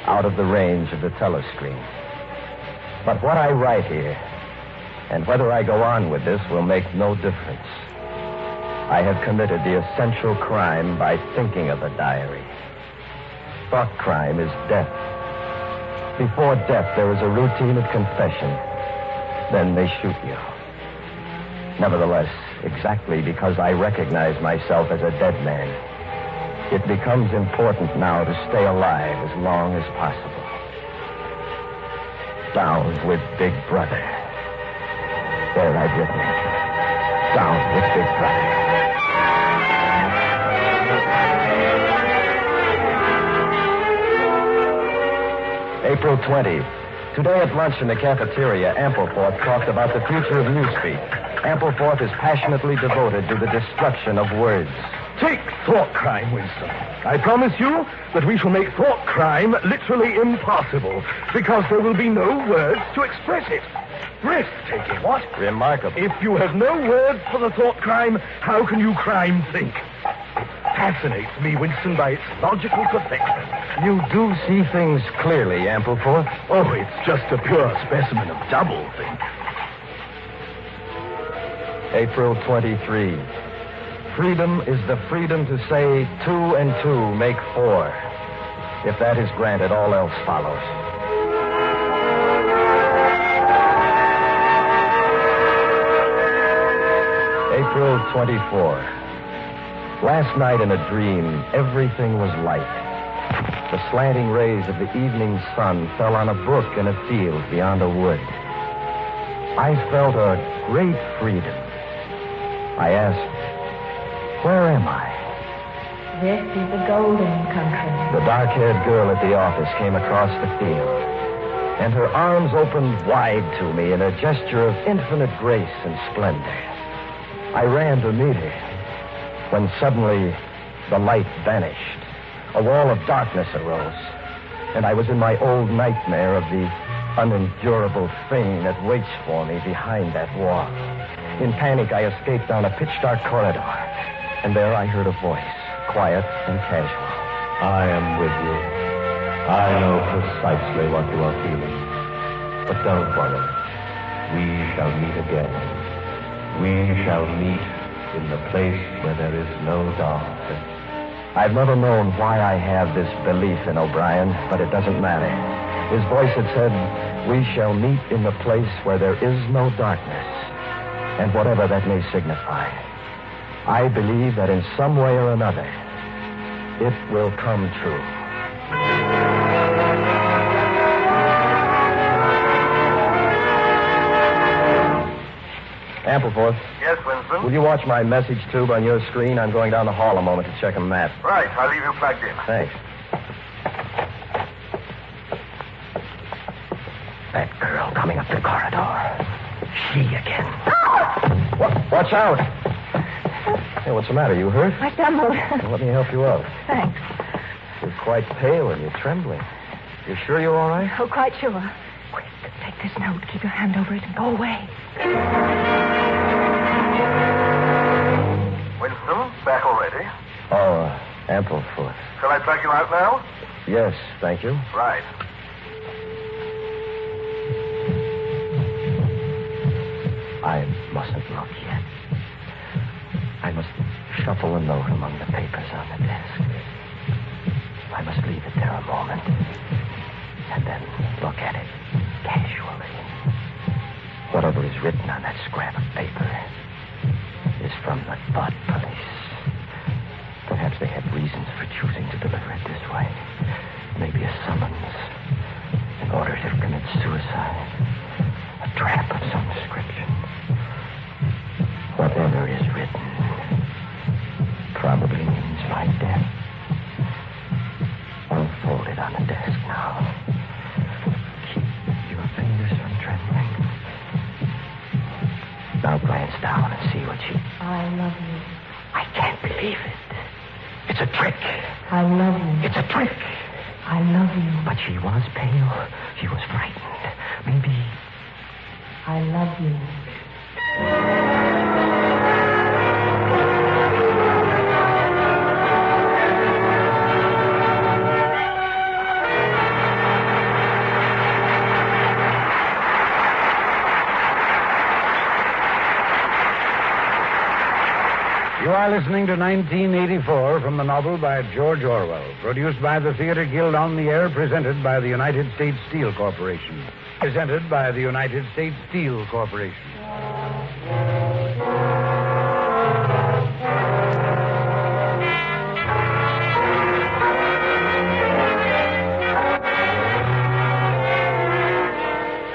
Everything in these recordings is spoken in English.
out of the range of the telescreen. But what I write here, and whether I go on with this, will make no difference. I have committed the essential crime by thinking of a diary. Thought crime is death. Before death, there is a routine of confession. Then they shoot you. Nevertheless, exactly because I recognize myself as a dead man, it becomes important now to stay alive as long as possible. Down with Big Brother. There I've written it. Down with Big Brother. April 20. Today at lunch in the cafeteria, Ampleforth talked about the future of newspeak. Ampleforth is passionately devoted to the destruction of words. Take thought crime, Winston. I promise you that we shall make thought crime literally impossible, because there will be no words to express it. Breathtaking, what? Remarkable. If you have no words for the thought crime, how can you crime think? Fascinates me, Winston, by its logical perfection. You do see things clearly, Ampleforth. Oh, it's just a pure specimen of doublethink. April 23. Freedom is the freedom to say 2 and 2 make 4. If that is granted, all else follows. April 24. Last night in a dream, everything was light. The slanting rays of the evening sun fell on a brook in a field beyond a wood. I felt a great freedom. I asked, where am I? This is the golden country. The dark-haired girl at the office came across the field, and her arms opened wide to me in a gesture of infinite grace and splendor. I ran to meet her, when suddenly the light vanished. A wall of darkness arose, and I was in my old nightmare of the unendurable thing that waits for me behind that wall. In panic, I escaped down a pitch-dark corridor, and there I heard a voice, quiet and casual. I am with you. I know precisely what you are feeling. But don't worry. We shall meet again. We shall meet in the place where there is no darkness. I've never known why I have this belief in O'Brien, but it doesn't matter. His voice had said, we shall meet in the place where there is no darkness. And whatever that may signify, I believe that in some way or another, it will come true. Ampleforth. Yes, Winston? Will you watch my message tube on your screen? I'm going down the hall a moment to check a map. Right, I'll leave you plugged in. Thanks. That girl coming up the corridor. She again. Watch out. Hey, what's the matter? You hurt? I stumbled. Well, let me help you out. Thanks. You're quite pale and you're trembling. You sure you're all right? Oh, quite sure. Quick, take this note, keep your hand over it, and go away. Winston, back already? Oh, Ampleforth. Shall I plug you out now? Yes, thank you. Right. I mustn't look yet. I must shuffle a note among the papers on the desk. I must leave it there a moment, and then look at it casually. Whatever is written on that scrap of paper is from the thought police. Perhaps they have reasons for choosing to deliver it this way. Maybe a summons, an order to commit suicide, a trap of some description. Whatever is written probably means my death. I'll fold it on the desk now. Keep your fingers from trembling. Now glance down and see what you... I love you. I can't believe it. It's a trick. I love you. It's a trick. I love you. But she was pale. She was frightened. Maybe... I love you. are listening to 1984 from the novel by George Orwell, produced by the Theater Guild on the Air, presented by the United States Steel Corporation. Presented by the United States Steel Corporation.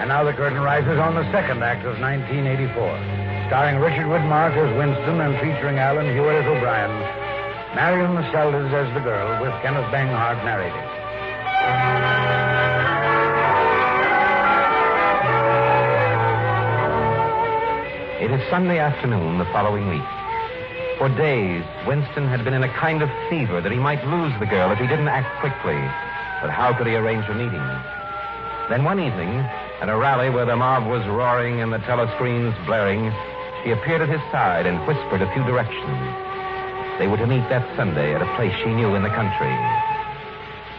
And now the curtain rises on the second act of 1984. Starring Richard Widmark as Winston and featuring Alan Hewitt as O'Brien. Marion Seldes as the girl, with Kenneth Banghart narrating. It is Sunday afternoon the following week. For days, Winston had been in a kind of fever that he might lose the girl if he didn't act quickly. But how could he arrange a meeting? Then one evening, at a rally where the mob was roaring and the telescreens blaring, she appeared at his side and whispered a few directions. They were to meet that Sunday at a place she knew in the country.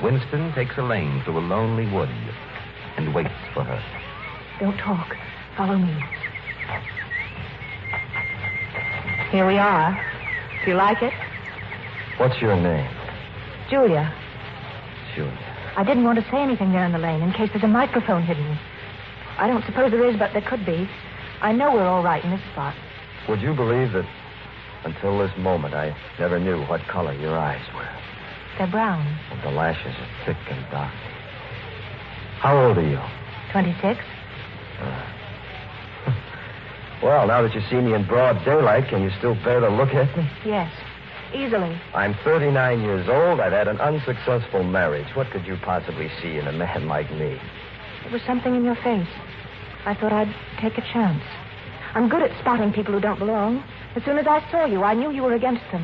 Winston takes a lane through a lonely wood and waits for her. Don't talk. Follow me. Here we are. Do you like it? What's your name? Julia. Julia. I didn't want to say anything there in the lane in case there's a microphone hidden. I don't suppose there is, but there could be. I know we're all right in this spot. Would you believe that until this moment I never knew what color your eyes were? They're brown. And the lashes are thick and dark. How old are you? 26. Well, now that you see me in broad daylight, can you still bear to look at me? Yes, easily. I'm 39 years old. I've had an unsuccessful marriage. What could you possibly see in a man like me? There was something in your face. I thought I'd take a chance. I'm good at spotting people who don't belong. As soon as I saw you, I knew you were against them.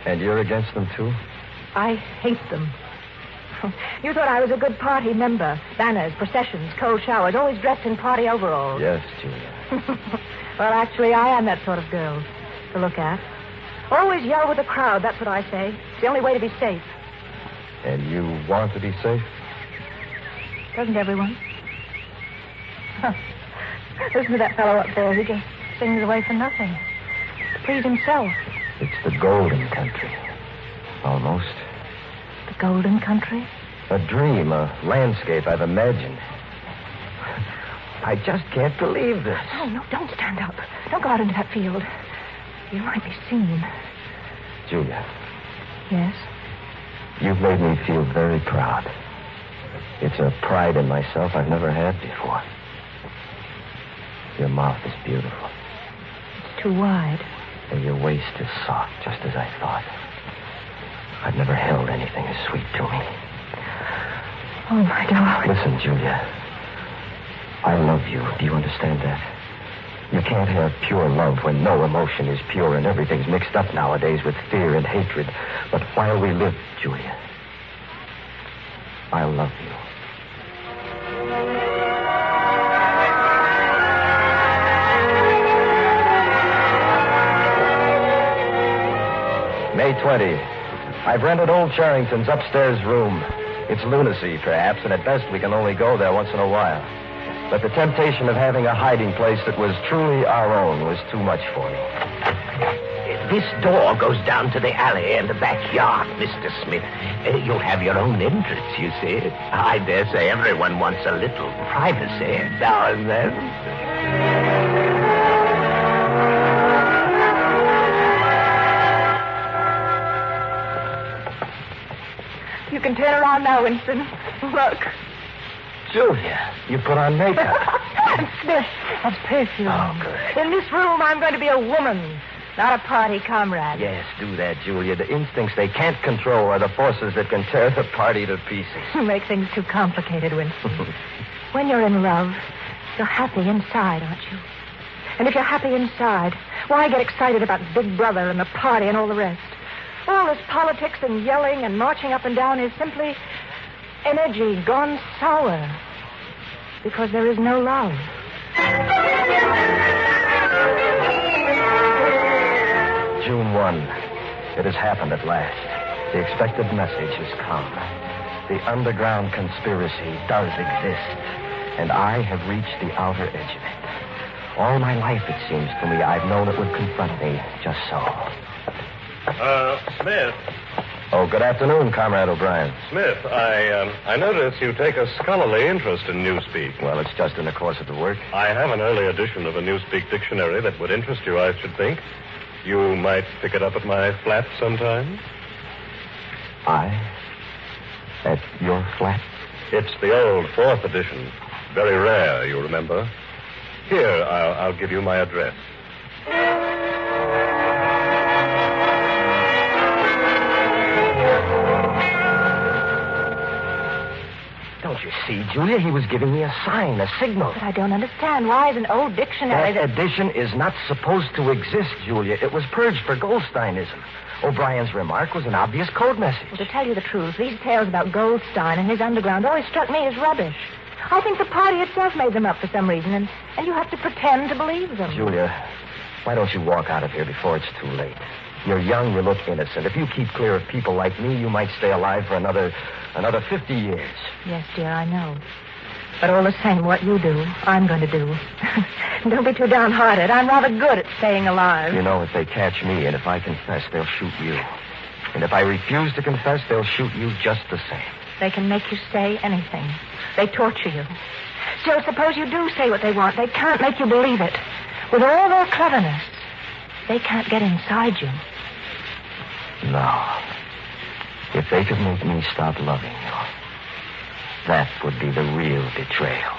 And you're against them, too? I hate them. You thought I was a good party member. Banners, processions, cold showers, always dressed in party overalls. Yes, Julia. Well, actually, I am that sort of girl to look at. Always yell with the crowd, that's what I say. It's the only way to be safe. And you want to be safe? Doesn't everyone? Listen to that fellow up there. He just sings away for nothing. To please himself. It's the golden country. Almost. The golden country? A dream, a landscape I've imagined. I just can't believe this. No, don't stand up. Don't go out into that field. You might be seen. Julia. Yes? You've made me feel very proud. It's a pride in myself I've never had before. Your mouth is beautiful. It's too wide. And your waist is soft, just as I thought. I've never held anything as sweet to me. Oh, my darling. Listen, Julia. I love you. Do you understand that? You can't have pure love when no emotion is pure and everything's mixed up nowadays with fear and hatred. But while we live, Julia, I love you. May 20. I've rented old Charrington's upstairs room. It's lunacy, perhaps, and at best we can only go there once in a while. But the temptation of having a hiding place that was truly our own was too much for me. This door goes down to the alley and the backyard, Mr. Smith. You'll have your own entrance, you see. I dare say everyone wants a little privacy now and then. You can turn around now, Winston. Look. Julia, you put on makeup. Smith, that's perfume. Oh, good. In this room, I'm going to be a woman, not a party comrade. Yes, do that, Julia. The instincts they can't control are the forces that can tear the party to pieces. You make things too complicated, Winston. When you're in love, you're happy inside, aren't you? And if you're happy inside, why get excited about Big Brother and the party and all the rest? All this politics and yelling and marching up and down is simply energy gone sour. Because there is no love. June 1. It has happened at last. The expected message has come. The underground conspiracy does exist. And I have reached the outer edge of it. All my life, it seems to me, I've known it would confront me just so. Smith. Oh, good afternoon, Comrade O'Brien. Smith, I notice you take a scholarly interest in Newspeak. Well, it's just in the course of the work. I have an early edition of a Newspeak dictionary that would interest you, I should think. You might pick it up at my flat sometime. At your flat? It's the old 4th edition. Very rare, you remember. Here, I'll give you my address. Don't you see, Julia? He was giving me a sign, a signal. But I don't understand. Why is an old dictionary... That edition is not supposed to exist, Julia. It was purged for Goldsteinism. O'Brien's remark was an obvious code message. Well, to tell you the truth, these tales about Goldstein and his underground always struck me as rubbish. I think the party itself made them up for some reason, and you have to pretend to believe them. Julia, why don't you walk out of here before it's too late? You're young, you look innocent. If you keep clear of people like me, you might stay alive for another 50 years. Yes, dear, I know. But all the same, what you do, I'm going to do. Don't be too downhearted. I'm rather good at staying alive. You know, if they catch me, and if I confess, they'll shoot you. And if I refuse to confess, they'll shoot you just the same. They can make you say anything. They torture you. Still, suppose you do say what they want. They can't make you believe it. With all their cleverness, they can't get inside you. No. If they could make me stop loving you, that would be the real betrayal.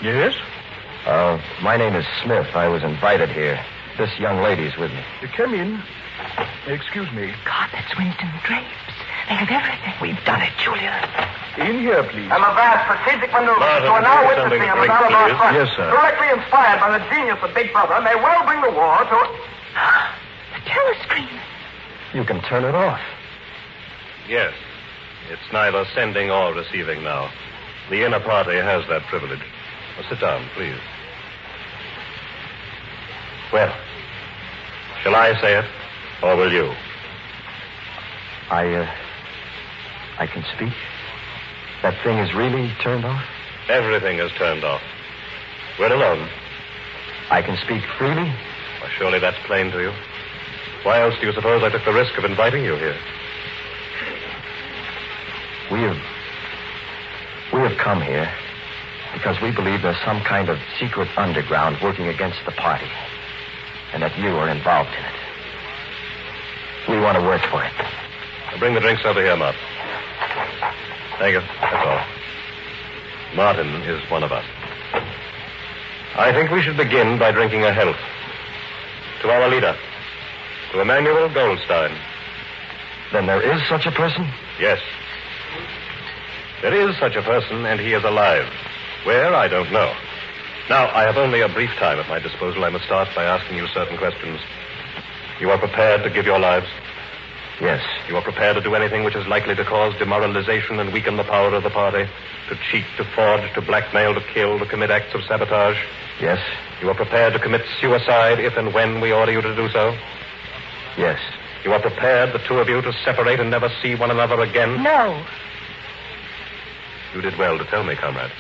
Yes? My name is Smith. I was invited here. This young lady's with me. Come in. Excuse me. God, that's Winston Drapes. They have everything. We've done it, Julia. In here, please. I'm a vast strategic maneuver. Martin, So we're now do witnessing something a great, Madonna please. front. Yes, sir. Directly inspired by the genius of Big Brother, may well bring the war to... The telescreen. You can turn it off. Yes. It's neither sending or receiving now. The inner party has that privilege. Sit down, please. Well, shall I say it, or will you? I can speak? That thing is really turned off? Everything is turned off. We're alone. I can speak freely? Well, surely that's plain to you. Why else do you suppose I took the risk of inviting you here? We have come here because we believe there's some kind of secret underground working against the party, and that you are involved in it. We want to work for it. Now bring the drinks over here, Mart. Thank you. That's all. Martin is one of us. I think we should begin by drinking a health to our leader, to Emmanuel Goldstein. Then there is such a person? Yes. There is such a person, and he is alive. Where, I don't know. Now, I have only a brief time at my disposal. I must start by asking you certain questions. You are prepared to give your lives? Yes. You are prepared to do anything which is likely to cause demoralization and weaken the power of the party? To cheat, to forge, to blackmail, to kill, to commit acts of sabotage? Yes. You are prepared to commit suicide if and when we order you to do so? Yes. You are prepared, the two of you, to separate and never see one another again? No. You did well to tell me, comrade.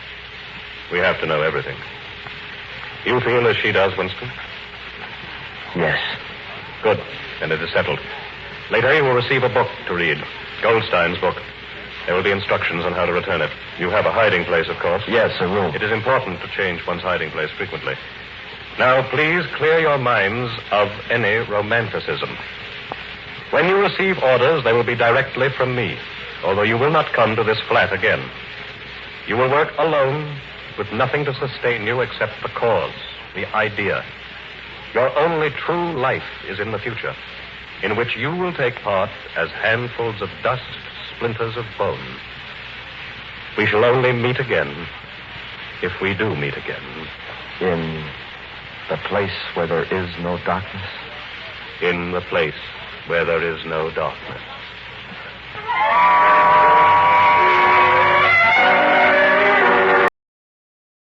We have to know everything. You feel as she does, Winston? Yes. Good. Then it is settled. Later, you will receive a book to read. Goldstein's book. There will be instructions on how to return it. You have a hiding place, of course. Yes, a room. It is important to change one's hiding place frequently. Now, please clear your minds of any romanticism. When you receive orders, they will be directly from me, although you will not come to this flat again. You will work alone with nothing to sustain you except the cause, the idea. Your only true life is in the future, in which you will take part as handfuls of dust, splinters of bone. We shall only meet again, if we do meet again. In the place where there is no darkness? In the place where there is no darkness.